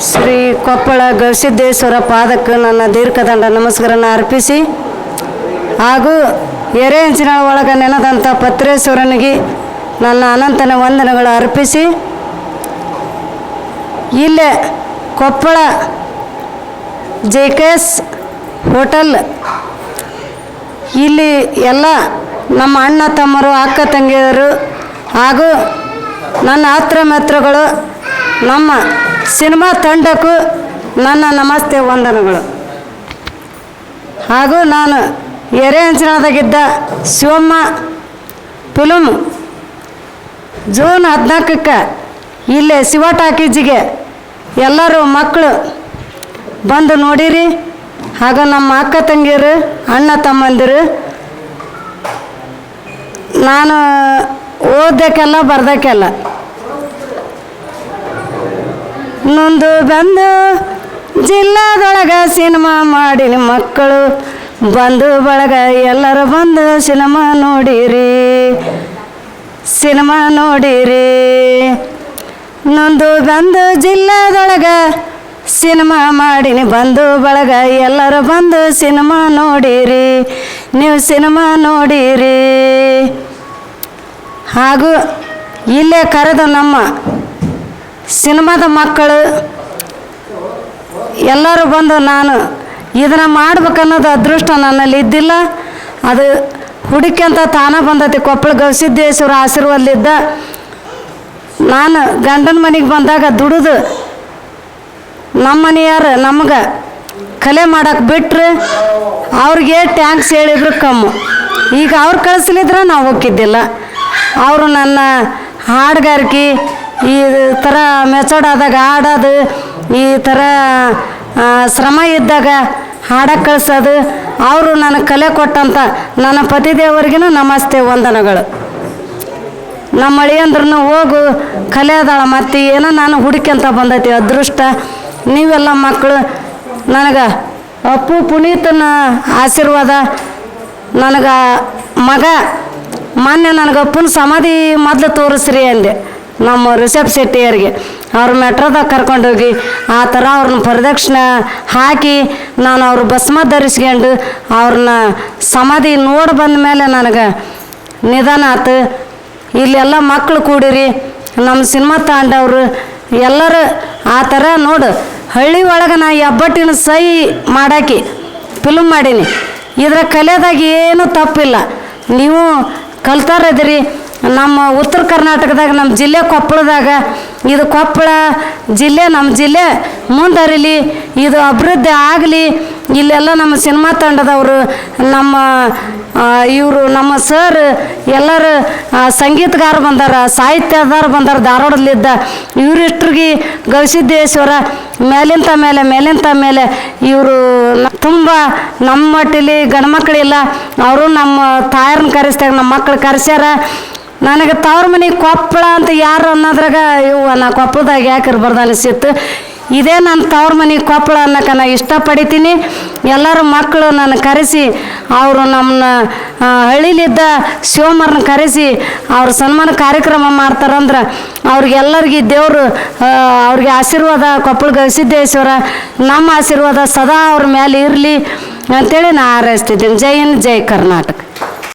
ಶ್ರೀ ಕೊಪ್ಪಳ ಗವಿಸಿದ್ದೇಶ್ವರ ಪಾದಕ್ಕೆ ನನ್ನ ದೀರ್ಘದಂಡ ನಮಸ್ಕಾರನ ಅರ್ಪಿಸಿ ಹಾಗೂ ಎರೆಹಂಚಿನ ಒಳಗೆ ನೆನೆದಂಥ ಪತ್ರೇಶ್ವರನಿಗೆ ನನ್ನ ಅನಂತನ ವಂದನೆಗಳು ಅರ್ಪಿಸಿ ಇಲ್ಲೇ ಕೊಪ್ಪಳ JKS ಹೋಟೆಲ್ ಇಲ್ಲಿ ಎಲ್ಲ ನಮ್ಮ ಅಣ್ಣ ತಮ್ಮರು ಅಕ್ಕ ತಂಗಿಯರು ಹಾಗೂ ನನ್ನ ಆಪ್ತ ಮಿತ್ರಗಳು ನಮ್ಮ ಸಿನಿಮಾ ತಂಡಕ್ಕೂ ನನ್ನ ನಮಸ್ತೆ ವಂದನೆಗಳು. ಹಾಗೂ ನಾನು ಎರೆಹಂಚಿನದಾಗಿದ್ದ ಶಿವಮ್ಮ ಫಿಲ್ಮ್ ಜೂನ್ 14ಕ್ಕೆ ಇಲ್ಲೇ ಶಿವ ಟಾಕೀಜಿಗೆ ಎಲ್ಲರೂ ಮಕ್ಕಳು ಬಂದು ನೋಡಿರಿ. ಹಾಗೂ ನಮ್ಮ ಅಕ್ಕ ತಂಗಿಯರು ಅಣ್ಣ ತಮ್ಮಂದಿರು ನಾನು ಓದಕ್ಕೆಲ್ಲ ಬರ್ದಕ್ಕೆಲ್ಲ ನೊಂದು ಬಂದು ಜಿಲ್ಲಾದೊಳಗೆ ಸಿನಿಮಾ ಮಾಡಿನ ಮಕ್ಕಳು ಬಂದು ಬಳಗ ಎಲ್ಲರೂ ಬಂದು ಸಿನಿಮಾ ನೋಡಿರಿ ನೊಂದು ಬಂದು ಜಿಲ್ಲಾದೊಳಗೆ ಸಿನಿಮಾ ಮಾಡಿನ ಬಂದು ಬಳಗ ಎಲ್ಲರೂ ಬಂದು ಸಿನಿಮಾ ನೋಡಿರಿ ನೀವು ಸಿನಿಮಾ ನೋಡಿರಿ. ಹಾಗೂ ಇಲ್ಲೇ ಕರೆದು ನಮ್ಮ ಸಿನಿಮಾದ ಮಕ್ಕಳು ಎಲ್ಲರೂ ಬಂದು ನಾನು ಇದನ್ನು ಮಾಡ್ಬೇಕನ್ನೋದು ಅದೃಷ್ಟ ನನ್ನಲ್ಲಿ ಇದ್ದಿಲ್ಲ. ಅದು ಹುಡುಕ್ಯಂತ ತಾನ ಬಂದೈತಿ. ಕೊಪ್ಪಳ ಗವಿಸಿದ್ದೇಶ್ವರ ಆಶೀರ್ವಾದಲಿದ್ದ ನಾನು ಗಂಡನ ಮನೆಗೆ ಬಂದಾಗ ದುಡಿದು ನಮ್ಮ ಮನೆಯಾರು ನಮ್ಗೆ ಕಲೆ ಮಾಡೋಕೆ ಬಿಟ್ಟರೆ ಅವ್ರಿಗೆ ಟ್ಯಾಂಕ್ಸ್ ಹೇಳಿದ್ರು ಕಮ್ಮು. ಈಗ ಅವ್ರು ಕಳಿಸ್ಲಿದ್ರೆ ನಾವು ಹೋಗಿದ್ದಿಲ್ಲ. ಅವರು ನನ್ನ ಹಾಡುಗಾರಿಕೆ ಈ ಥರ ಮೆಚೋಡಾದಾಗ ಹಾಡೋದು, ಈ ಥರ ಶ್ರಮ ಇದ್ದಾಗ ಹಾಡಕ್ಕೆ ಕಳಿಸೋದು, ಅವರು ನನಗೆ ಕಲೆ ಕೊಟ್ಟಂಥ ನನ್ನ ಪತಿದೇವರಿಗೂ ನಮಸ್ತೆ ವಂದನೆಗಳು. ನಮ್ಮ ಅಳಿಯಂದ್ರೂ ಹೋಗು ಕಲೆ ಅದಾಳ ಮತ್ತು ಏನೋ ನಾನು ಹುಡುಕ್ಯಂತ ಬಂದೈತಿ ಅದೃಷ್ಟ. ನೀವೆಲ್ಲ ಮಕ್ಕಳು ನನಗೆ ಅಪ್ಪು ಪುನೀತನ ಆಶೀರ್ವಾದ. ನನಗೆ ಮಗ ಮೊನ್ನೆ ನನಗೆ ಅಪ್ಪನ ಸಮಾಧಿ ಮೊದಲು ತೋರಿಸ್ರಿ ಅಂದೆ ನಮ್ಮ ರಿಷಬ್ ಶೆಟ್ಟಿಯರಿಗೆ. ಅವ್ರ ಮೆಟ್ರೋದಾಗ ಕರ್ಕೊಂಡೋಗಿ ಆ ಥರ ಅವ್ರನ್ನ ಪ್ರದಕ್ಷಿಣೆ ಹಾಕಿ ನಾನು ಅವ್ರ ಭಸ್ಮ ಧರಿಸ್ಕೊಂಡು ಅವ್ರನ್ನ ಸಮಾಧಿ ನೋಡಿ ಬಂದ ಮೇಲೆ ನನಗೆ ನಿಧಾನ ಆಯ್ತು. ಇಲ್ಲೆಲ್ಲ ಮಕ್ಕಳು ಕೂಡಿರಿ ನಮ್ಮ ಸಿನಿಮಾ ತಾಂಡವರು ಎಲ್ಲರೂ ಆ ಥರ ನೋಡು. ಹಳ್ಳಿ ಒಳಗೆ ನಾ ಹೆಬ್ಬಟ್ಟಿನ ಸೈ ಮಾಡಾಕಿ ಫಿಲ್ಮ್ ಮಾಡೀನಿ. ಇದರ ಕಲೆದಾಗ ಏನೂ ತಪ್ಪಿಲ್ಲ. ನೀವು ಕಲ್ತಾರದಿರಿ. ನಮ್ಮ ಉತ್ತರ ಕರ್ನಾಟಕದಾಗ ನಮ್ಮ ಜಿಲ್ಲೆ ಕೊಪ್ಪಳದಾಗ ಇದು ಕೊಪ್ಪಳ ಜಿಲ್ಲೆ ನಮ್ಮ ಜಿಲ್ಲೆ ಮುಂದರಿಲಿ, ಇದು ಅಭಿವೃದ್ಧಿ ಆಗಲಿ. ಇಲ್ಲೆಲ್ಲ ನಮ್ಮ ಸಿನಿಮಾ ತಂಡದವರು ನಮ್ಮ ಇವರು ನಮ್ಮ ಸರ್ ಎಲ್ಲರೂ ಸಂಗೀತಗಾರ ಬಂದಾರ, ಸಾಹಿತ್ಯದಾರ ಬಂದಾರ ಧಾರವಾಡದಲ್ಲಿದ್ದ. ಇವರಿಷ್ಟ್ರಿಗೆ ಗವಿಸಿದ್ದೇಶ್ವರ ಮೇಲಿಂತ ಮೇಲೆ ಇವರು ತುಂಬ ನಮ್ಮ ಮಟ್ಟಿಲಿ ಗಂಡು ಮಕ್ಕಳಿಲ್ಲ. ಅವರು ನಮ್ಮ ತಾಯರನ್ನ ಕರೆಸ್ದಾಗ ನಮ್ಮ ಮಕ್ಕಳು ಕರೆಸ್ಯಾರ. ನನಗೆ ತವ್ರ ಮನೆಗೆ ಕೊಪ್ಪಳ ಅಂತ ಯಾರು ಅನ್ನೋದ್ರಾಗ ಇವು ನಾ ಕೊಪ್ಪಳದಾಗ ಯಾಕೆ ಇರ್ಬಾರ್ದು ಅನಿಸಿತ್ತು. ಇದೇ ನನ್ನ ತವ್ರ ಮನೆಗೆ ಕೊಪ್ಪಳ ಅನ್ನೋಕೆ ನಾ ಇಷ್ಟಪಡ್ತೀನಿ. ಎಲ್ಲರೂ ಮಕ್ಕಳು ನನ್ನ ಕರೆಸಿ ಅವರು ನಮ್ಮನ್ನ ಹಳ್ಳಿಲಿದ್ದ ಶಿವಮ್ಮರನ್ನ ಕರೆಸಿ ಅವ್ರ ಸನ್ಮಾನ ಕಾರ್ಯಕ್ರಮ ಮಾಡ್ತಾರಂದ್ರೆ ಅವ್ರಿಗೆಲ್ಲರಿಗೆ ದೇವರು ಅವ್ರಿಗೆ ಆಶೀರ್ವಾದ ಕೊಪ್ಪಳ ಗವಿಸಿದ್ದೇಶ್ವರ ನಮ್ಮ ಆಶೀರ್ವಾದ ಸದಾ ಅವ್ರ ಮೇಲೆ ಇರಲಿ ಅಂಥೇಳಿ ನಾ ಹಾರೈಸ್ತಿದ್ದೀನಿ. ಜೈ ಹಿಂದ್, ಜೈ ಕರ್ನಾಟಕ.